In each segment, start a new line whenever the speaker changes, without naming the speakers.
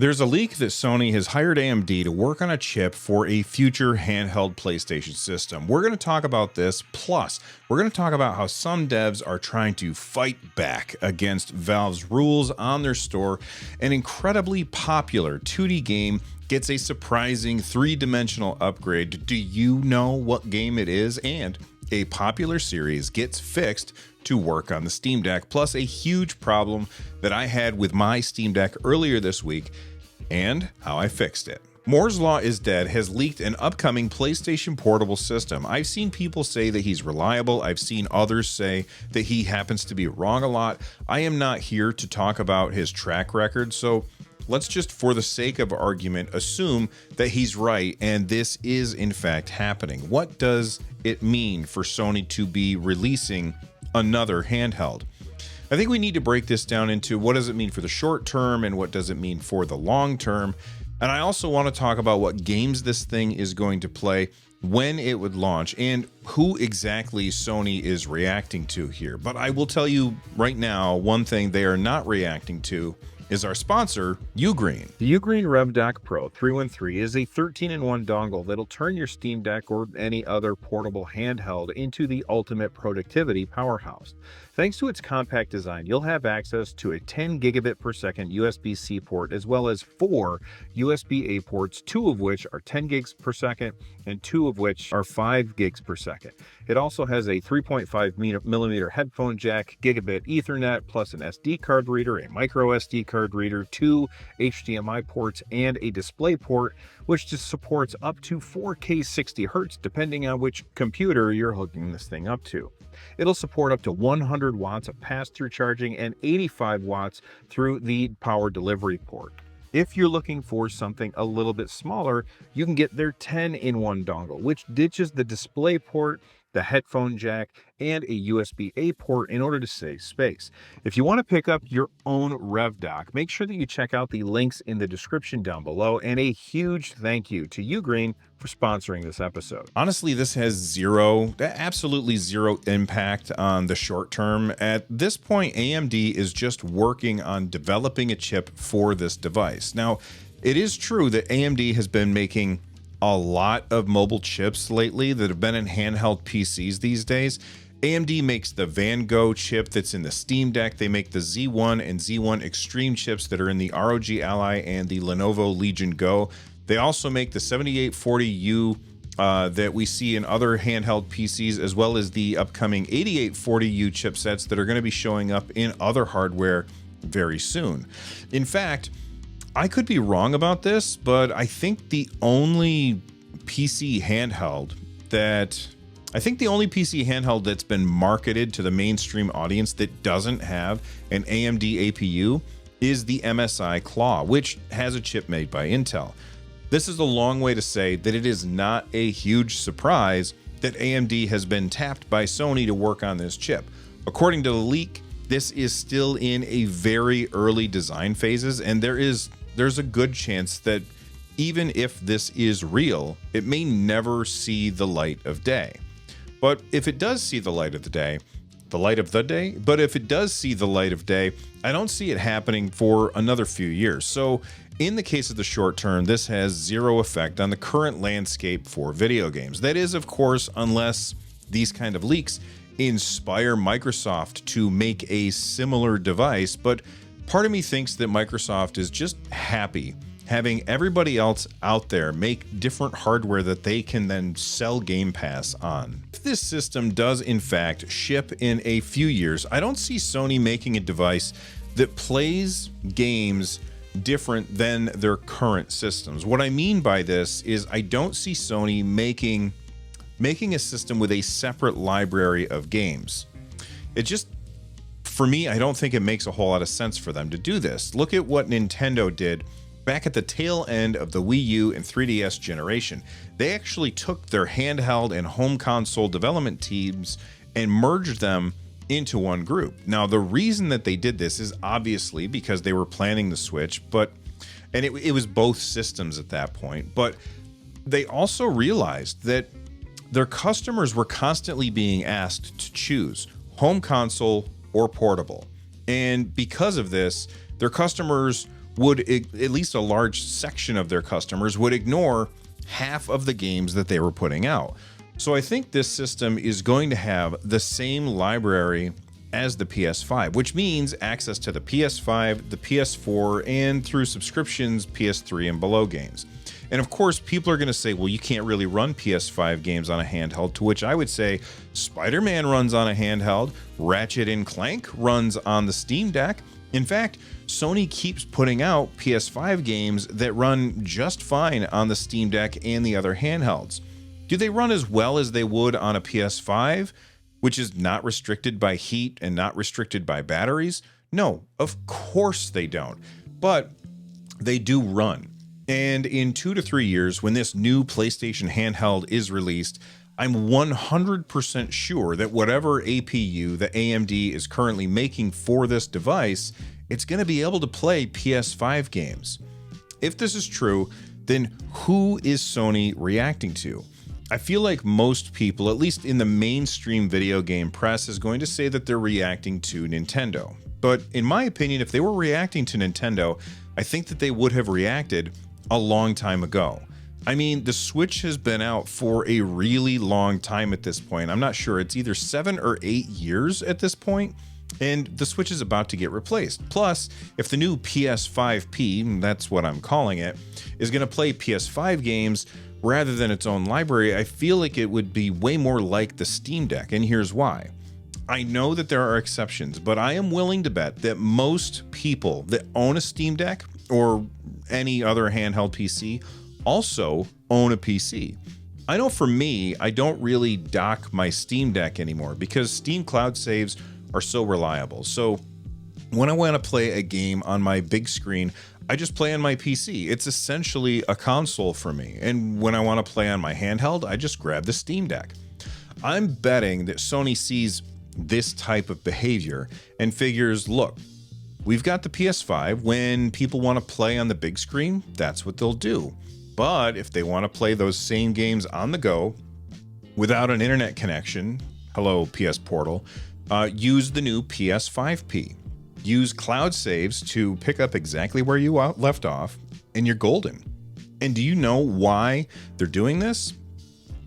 There's a leak that Sony has hired AMD to work on a chip for a future handheld PlayStation system. We're going to talk about this, plus we're going to talk about how some devs are trying to fight back against Valve's rules on their store. An incredibly popular 2D game gets a surprising three-dimensional upgrade. Do you know what game it is? And a popular series gets fixed to work on the Steam Deck, plus a huge problem that I had with my Steam Deck earlier this week and how I fixed it. Moore's Law is Dead has leaked an upcoming PlayStation Portable system. I've seen people say that he's reliable. I've seen others say that he happens to be wrong a lot. I am not here to talk about his track record, so let's just, for the sake of argument, assume that he's right and this is in fact happening. What does it mean for Sony to be releasing another handheld? I think we need to break this down into what does it mean for the short term and what does it mean for the long term. And I also want to talk about what games this thing is going to play, when it would launch, and who exactly Sony is reacting to here. But I will tell you right now, one thing they are not reacting to is our sponsor, Ugreen.
The Ugreen RevDock Pro 313 is a 13-in-1 dongle that'll turn your Steam Deck or any other portable handheld into the ultimate productivity powerhouse. Thanks to its compact design, you'll have access to a 10 gigabit per second USB-C port, as well as 4 USB-A ports, 2 of which are 10 gigs per second and 2 of which are 5 gigs per second. It also has a 3.5 millimeter headphone jack, gigabit Ethernet, plus an SD card reader, a micro SD card reader, 2 HDMI ports, and a display port, which just supports up to 4K 60 Hz, depending on which computer you're hooking this thing up to. It'll support up to 100 watts of pass-through charging and 85 watts through the power delivery port. If you're looking for something a little bit smaller, you can get their 10-in-1 dongle, which ditches the display port, the headphone jack, and a USB-A port in order to save space. If you want to pick up your own RevDock, make sure that you check out the links in the description down below, and a huge thank you to Ugreen for sponsoring this episode.
Honestly, this has absolutely zero impact on the short term. At this point, AMD is just working on developing a chip for this device. Now, it is true that AMD has been making a lot of mobile chips lately that have been in handheld PCs these days. AMD makes the Van Gogh chip that's in the Steam Deck. They make the Z1 and Z1 Extreme chips that are in the ROG Ally and the Lenovo Legion Go. They also make the 7840U that we see in other handheld PCs, as well as the upcoming 8840U chipsets that are going to be showing up in other hardware very soon. In fact, I could be wrong about this, but I think the only PC handheld that's been marketed to the mainstream audience that doesn't have an AMD APU is the MSI Claw, which has a chip made by Intel. This is a long way to say that it is not a huge surprise that AMD has been tapped by Sony to work on this chip. According to the leak, this is still in a very early design phases, and there's a good chance that even if this is real, it may never see the light of day. But if it does see the light of the day, if it does see the light of day, I don't see it happening for another few years. So in the case of the short term, this has zero effect on the current landscape for video games. That is, of course, unless these kind of leaks inspire Microsoft to make a similar device. But part of me thinks that Microsoft is just happy having everybody else out there make different hardware that they can then sell Game Pass on. If this system does in fact ship in a few years, I don't see Sony making a device that plays games different than their current systems. What I mean by this is I don't see Sony making a system with a separate library of games. For me, I don't think it makes a whole lot of sense for them to do this. Look at what Nintendo did back at the tail end of the Wii U and 3DS generation. They actually took their handheld and home console development teams and merged them into one group. Now, the reason that they did this is obviously because they were planning the Switch, and it was both systems at that point, but they also realized that their customers were constantly being asked to choose home console or portable. And because of this, their customers at least a large section of their customers would ignore half of the games that they were putting out. So I think this system is going to have the same library as the PS5, which means access to the PS5, the PS4, and through subscriptions, PS3 and below games. And of course, people are going to say, well, you can't really run PS5 games on a handheld, to which I would say Spider-Man runs on a handheld, Ratchet and Clank runs on the Steam Deck. In fact, Sony keeps putting out PS5 games that run just fine on the Steam Deck and the other handhelds. Do they run as well as they would on a PS5, which is not restricted by heat and not restricted by batteries? No, of course they don't. But they do run. And in 2 to 3 years, when this new PlayStation handheld is released, I'm 100% sure that whatever APU the AMD is currently making for this device, it's going to be able to play PS5 games. If this is true, then who is Sony reacting to? I feel like most people, at least in the mainstream video game press, is going to say that they're reacting to Nintendo. But in my opinion, if they were reacting to Nintendo, I think that they would have reacted a long time ago. I mean, the Switch has been out for a really long time at this point. I'm not sure, it's either 7 or 8 years at this point, and the Switch is about to get replaced. Plus, if the new PS5P, that's what I'm calling it, is going to play PS5 games rather than its own library, I feel like it would be way more like the Steam Deck, and here's why. I know that there are exceptions, but I am willing to bet that most people that own a Steam Deck or any other handheld PC also own a PC. I know for me, I don't really dock my Steam Deck anymore because Steam Cloud saves are so reliable. So when I want to play a game on my big screen, I just play on my PC. It's essentially a console for me. And when I want to play on my handheld, I just grab the Steam Deck. I'm betting that Sony sees this type of behavior and figures, look, we've got the PS5. When people want to play on the big screen, that's what they'll do. But if they want to play those same games on the go without an internet connection, hello PS Portal, use the new PS5P. Use cloud saves to pick up exactly where you left off, and you're golden. And do you know why they're doing this?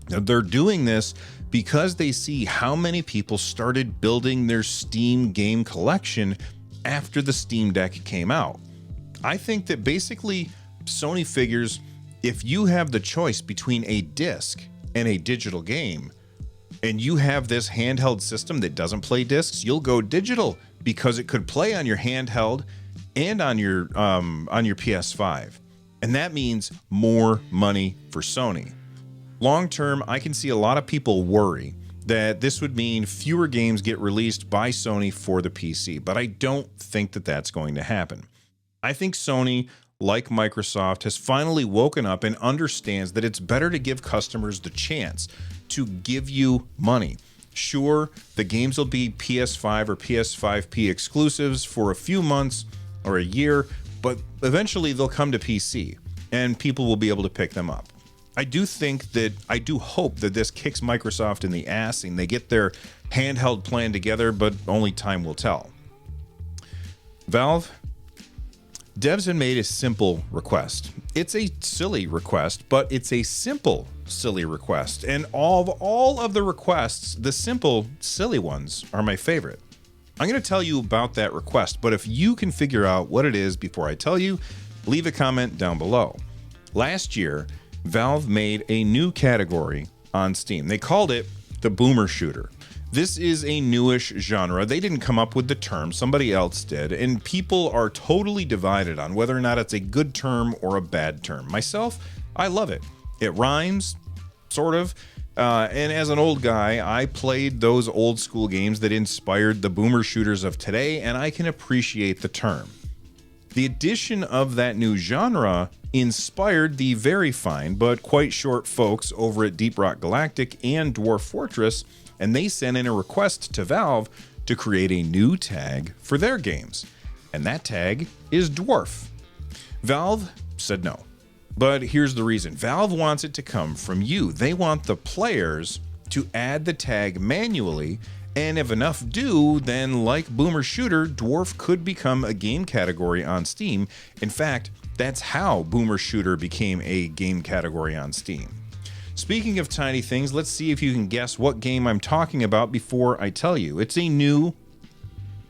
They're doing this because they see how many people started building their Steam game collection after the Steam Deck came out. I think that basically Sony figures if you have the choice between a disc and a digital game, and you have this handheld system that doesn't play discs, you'll go digital because it could play on your handheld and on your PS5. And that means more money for Sony. Long term, I can see a lot of people worry that this would mean fewer games get released by Sony for the PC, but I don't think that that's going to happen. I think Sony, like Microsoft, has finally woken up and understands that it's better to give customers the chance to give you money. Sure, the games will be PS5 or PS5P exclusives for a few months or a year, but eventually they'll come to PC and people will be able to pick them up. I do hope that this kicks Microsoft in the ass and they get their handheld plan together, but only time will tell. Valve, devs have made a simple request. It's a silly request, but it's a simple, silly request. And all of the requests, the simple, silly ones, are my favorite. I'm going to tell you about that request, but if you can figure out what it is before I tell you, leave a comment down below. Last year, Valve made a new category on Steam. They called it the Boomer Shooter. This is a newish genre. They didn't come up with the term, somebody else did, and people are totally divided on whether or not it's a good term or a bad term. Myself, I love it. It rhymes, sort of, and as an old guy, I played those old school games that inspired the boomer shooters of today, and I can appreciate the term. The addition of that new genre inspired the very fine but quite short folks over at Deep Rock Galactic and Dwarf Fortress, and they sent in a request to Valve to create a new tag for their games. And that tag is Dwarf. Valve said no. But here's the reason. Valve wants it to come from you. They want the players to add the tag manually And if enough do, then like Boomer Shooter, Dwarf could become a game category on Steam. In fact, that's how Boomer Shooter became a game category on Steam. Speaking of tiny things, let's see if you can guess what game I'm talking about before I tell you. It's a new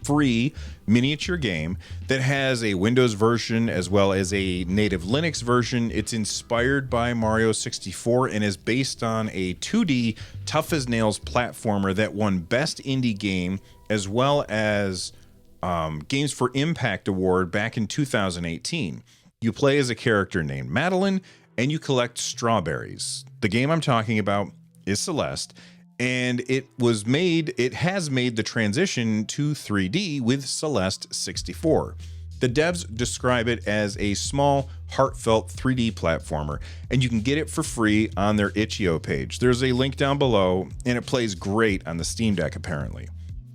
free miniature game that has a Windows version as well as a native Linux version. It's inspired by Mario 64 and is based on a 2D tough as nails platformer that won Best Indie Game as well as Games for Impact Award back in 2018. You play as a character named Madeline and you collect strawberries. The game I'm talking about is Celeste, and it has made the transition to 3D with Celeste 64. The devs describe it as a small, heartfelt 3D platformer, and you can get it for free on their itch.io page. There's a link down below, and it plays great on the Steam Deck apparently.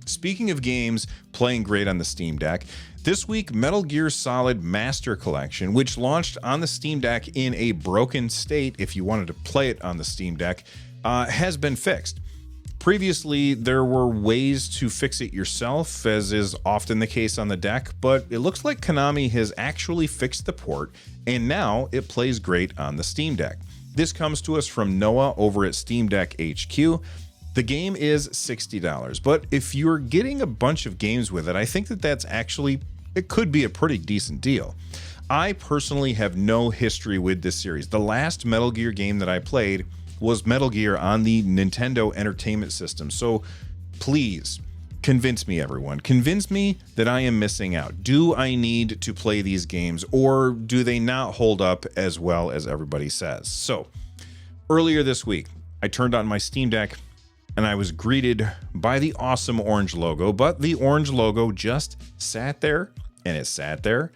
Speaking of games playing great on the Steam Deck, this week Metal Gear Solid Master Collection, which launched on the Steam Deck in a broken state if you wanted to play it on the Steam Deck, has been fixed. Previously, there were ways to fix it yourself, as is often the case on the deck, but it looks like Konami has actually fixed the port, and now it plays great on the Steam Deck. This comes to us from Noah over at Steam Deck HQ. The game is $60, but if you're getting a bunch of games with it, I think it could be a pretty decent deal. I personally have no history with this series. The last Metal Gear game that I played was Metal Gear on the Nintendo Entertainment System. So please convince me, everyone. Convince me that I am missing out. Do I need to play these games, or do they not hold up as well as everybody says? So earlier this week, I turned on my Steam Deck and I was greeted by the awesome orange logo, but the orange logo just sat there and it sat there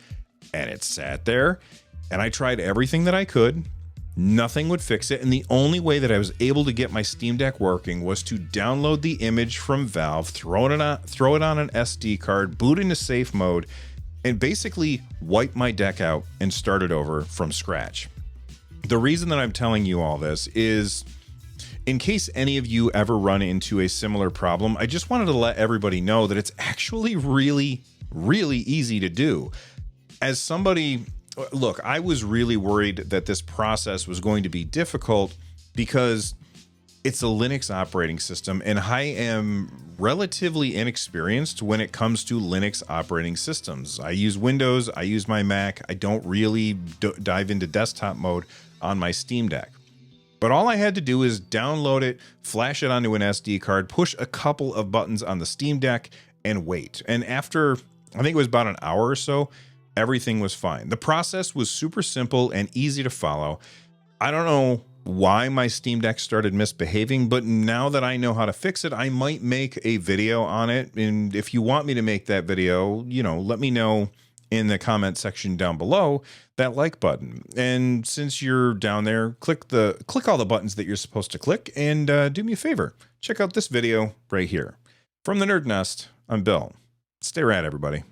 and it sat there, and I tried everything that I could. Nothing would fix it, and the only way that I was able to get my Steam Deck working was to download the image from Valve, throw it on an SD card, boot into safe mode, and basically wipe my deck out and start it over from scratch. The reason that I'm telling you all this is, in case any of you ever run into a similar problem, I just wanted to let everybody know that it's actually really, really easy to do. As somebody... Look, I was really worried that this process was going to be difficult because it's a Linux operating system, and I am relatively inexperienced when it comes to Linux operating systems. I use Windows, I use my Mac, I don't really dive into desktop mode on my Steam Deck. But all I had to do is download it, flash it onto an SD card, push a couple of buttons on the Steam Deck, and wait. And after, I think it was about an hour or so, everything was fine. The process was super simple and easy to follow. I don't know why my Steam Deck started misbehaving, but now that I know how to fix it, I might make a video on it. And if you want me to make that video, let me know in the comment section down below, that like button. And since you're down there, click all the buttons that you're supposed to click, and do me a favor. Check out this video right here. From the Nerd Nest, I'm Bill. Stay rad, everybody.